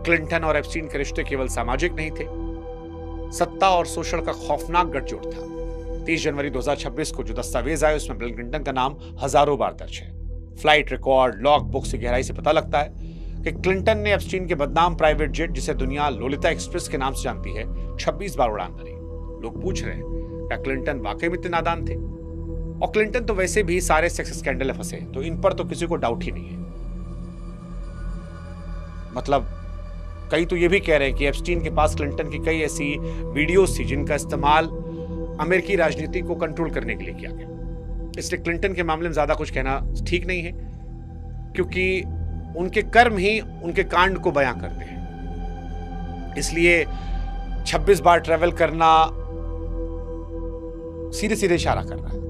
Clinton और Epstein के रिश्ते केवल सामाजिक नहीं थे, सत्ता और शोषण का खौफनाक गठजोड़ था। 30 जनवरी 2026 को जो दस्तावेज आए उसमें बिल क्लिंटन का नाम हजारों बार दर्ज है। फ्लाइट रिकॉर्ड, लॉग बुक से गहराई से पता लगता है कि क्लिंटन ने एप्स्टीन के बदनाम प्राइवेट जेट, जिसे दुनिया लोलिता एक्सप्रेस के नाम से जानती है, 26 बार उड़ान भरी। लोग पूछ रहे हैं क्या क्लिंटन वाकई में इतने नादान थे? और क्लिंटन तो वैसे भी सारे सेक्स स्कैंडल में फंसे, तो इन पर तो किसी को डाउट ही नहीं है। मतलब कई तो ये भी कह रहे हैं कि एप्स्टीन के पास क्लिंटन की कई ऐसी वीडियोस थी जिनका इस्तेमाल अमेरिकी राजनीति को कंट्रोल करने के लिए किया गया। इसलिए क्लिंटन के मामले में ज्यादा कुछ कहना ठीक नहीं है, क्योंकि उनके कर्म ही उनके कांड को बयां करते हैं। इसलिए 26 बार ट्रैवल करना सीधे सीधे इशारा कर रहा है।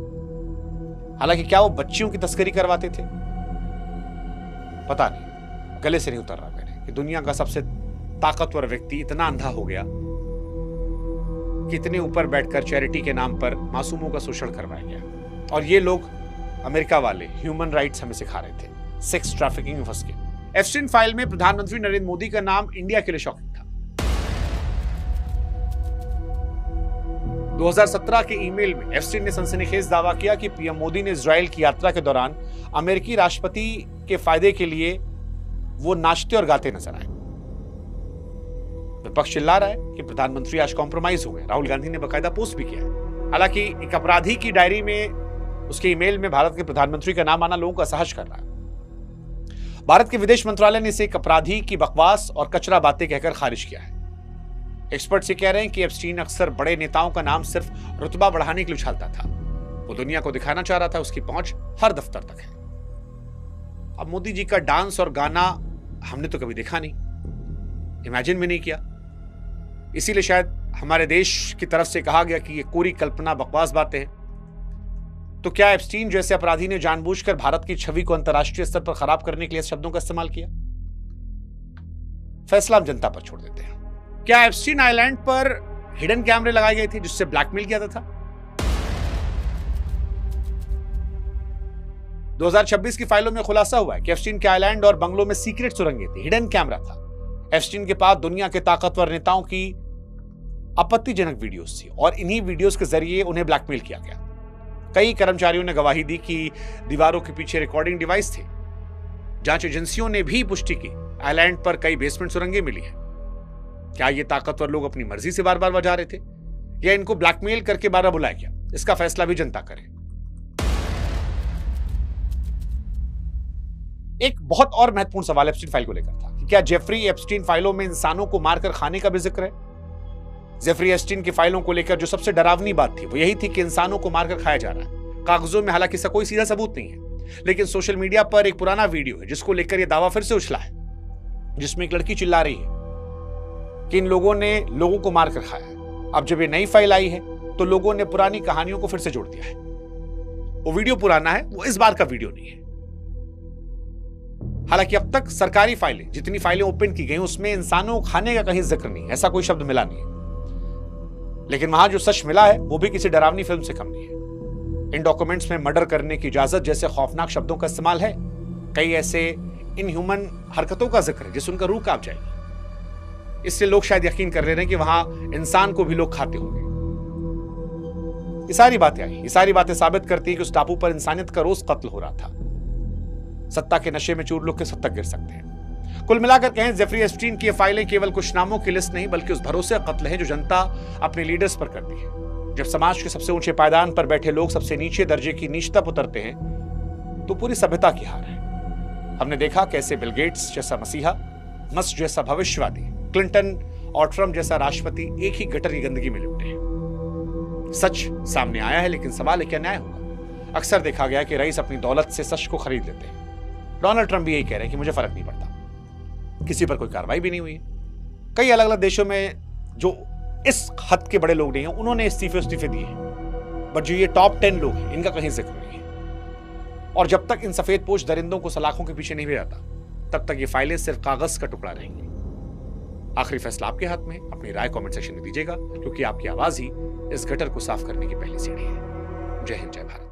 हालांकि क्या वो बच्चियों की तस्करी करवाते थे? पता नहीं, गले से नहीं उतर रहा मेरे कि दुनिया का सबसे ताकतवर व्यक्ति इतना अंधा हो गया कि इतने ऊपर बैठकर चैरिटी के नाम पर मासूमों का शोषण करवाया गया। और ये लोग अमेरिका वाले ह्यूमन राइट्स हमें सिखा रहे थे, सेक्स ट्रैफिकिंग में फंस के। एप्स्टीन फाइल में प्रधानमंत्री नरेंद्र मोदी का नाम इंडिया के लिए शॉकिंग था। 2017 के ईमेल में एप्स्टीन ने सनसनीखेज दावा किया कि पीएम मोदी ने इजराइल की यात्रा के दौरान अमेरिकी राष्ट्रपति के फायदे के लिए वो नाचते और गाते नजर आए। विपक्ष चिल्ला रहा है कि प्रधानमंत्री आज कॉम्प्रोमाइज हो गए। राहुल गांधी ने बकायदा पोस्ट भी किया है। हालांकि एक अपराधी की डायरी में, उसके ईमेल में भारत के प्रधानमंत्री का नाम आना लोगों को असहज कर रहा है। भारत के विदेश मंत्रालय ने इसे एक अपराधी की बकवास और कचरा बातें कहकर खारिज किया है। एक्सपर्ट्स ये कह रहे हैं कि एप्स्टीन अक्सर बड़े नेताओं का नाम सिर्फ रुतबा बढ़ाने के लिए उछालता था। वो दुनिया को दिखाना चाह रहा था उसकी पहुंच हर दफ्तर तक है। अब मोदी जी का डांस और गाना हमने तो कभी देखा नहीं, इमेजिन भी नहीं किया। इसीलिए शायद हमारे देश की तरफ से कहा गया कि ये कोरी कल्पना, बकवास बातें हैं। तो क्या एप्स्टीन जैसे अपराधी ने जानबूझकर भारत की छवि को अंतर्राष्ट्रीय स्तर पर खराब करने के लिए शब्दों का इस्तेमाल किया? फैसला हम जनता पर छोड़ देते हैं। क्या एप्स्टीन आइलैंड पर हिडन कैमरे लगाए गए थे जिससे ब्लैकमेल किया था? 2026 की फाइलों में खुलासा हुआ है कि एप्स्टीन के आइलैंड और बंगलों में सीक्रेट सुरंगें थी, हिडन कैमरा था। एप्स्टीन के पास दुनिया के ताकतवर नेताओं की आपत्तिजनक वीडियोस थी और इन्हीं वीडियोस के जरिए उन्हें ब्लैकमेल किया गया। कई कर्मचारियों ने गवाही दी कि दीवारों के पीछे रिकॉर्डिंग डिवाइस थे। जांच एजेंसियों ने भी पुष्टि की आइलैंड पर कई बेसमेंट सुरंगें मिली है। क्या ये ताकतवर लोग अपनी मर्जी से बार बार बजा रहे थे या इनको ब्लैकमेल करके बार बार बुलाया गया? इसका फैसला भी जनता करे। एक बहुत और महत्वपूर्ण सवाल एप्स्टीन फाइल को लेकर था कि क्या जेफरी एप्स्टीन फाइलों में इंसानों को मारकर खाने का भी जिक्र है? जेफरी एप्स्टीन की फाइलों को लेकर जो सबसे डरावनी बात थी वो यही थी कि इंसानों को मारकर खाया जा रहा है। कागजों में हालांकि इसका कोई सीधा सबूत नहीं है, लेकिन सोशल मीडिया पर एक पुराना वीडियो है जिसको लेकर यह दावा फिर से उछला है, जिसमें एक लड़की चिल्ला रही है कि इन लोगों ने लोगों को मारकर खाया है। अब जब ये नई फाइल आई है तो लोगों ने पुरानी कहानियों को फिर से जोड़ दिया है। वो वीडियो पुराना है, वो इस बार का वीडियो नहीं है। हालांकि अब तक सरकारी फाइलें, जितनी फाइलें ओपन की गई उसमें इंसानों को खाने का कहीं जिक्र नहीं, ऐसा कोई शब्द मिला नहीं है। लेकिन वहां जो सच मिला है वो भी किसी डरावनी फिल्म से कम नहीं है। इन डॉक्यूमेंट्स में मर्डर करने की इजाजत जैसे खौफनाक शब्दों का इस्तेमाल है। कई ऐसे इनह्यूमन हरकतों का जिक्र है जिससे उनका रूह कांप जाएगी। इससे लोग शायद यकीन कर ले रहे हैं कि वहां इंसान को भी लोग खाते होंगे। ये सारी बातें साबित करती हैं कि उस टापू पर इंसानियत का रोज कत्ल हो रहा था। सत्ता के नशे में चूर लोग किस हद तक गिर सकते हैं। कुल मिलाकर कहें, जेफरी एप्स्टीन की फाइलें केवल कुछ नामों की लिस्ट नहीं बल्कि उस भरोसे का कत्ल है जो जनता अपने लीडर्स पर करती है। जब समाज के सबसे ऊंचे पायदान पर बैठे लोग सबसे नीचे दर्जे की नीचता उतरते हैं तो पूरी सभ्यता की हार है। हमने देखा कैसे बिल गेट्स जैसा मसीहा, मस्क जैसा भविष्यवादी, क्लिंटन और ट्रंप जैसा राष्ट्रपति एक ही गटर की गंदगी में लिपटे हैं। सच सामने आया है, लेकिन सवाल है क्या न्याय होगा? अक्सर देखा गया कि रईस अपनी दौलत से सच को खरीद लेते हैं। डोनाल्ड ट्रंप भी यही कह रहे हैं कि मुझे फर्क नहीं पड़ता। किसी पर कोई कार्रवाई भी नहीं हुई। कई अलग अलग देशों में जो इस हद के बड़े लोग नहीं हैं उन्होंने इस्तीफे दिए हैं, बट जो ये टॉप 10 लोग हैं इनका कहीं जिक्र नहीं है। और जब तक इन सफेद पोश दरिंदों को सलाखों के पीछे नहीं भेजाता तब तक ये फाइलें सिर्फ कागज का टुकड़ा रहेंगी। आखिरी फैसला आपके हाथ में। अपनी राय कमेंट सेक्शन में दीजिएगा, क्योंकि आपकी आवाज ही इस गटर को साफ करने की पहली सीढ़ी है। जय हिंद, जय भारत।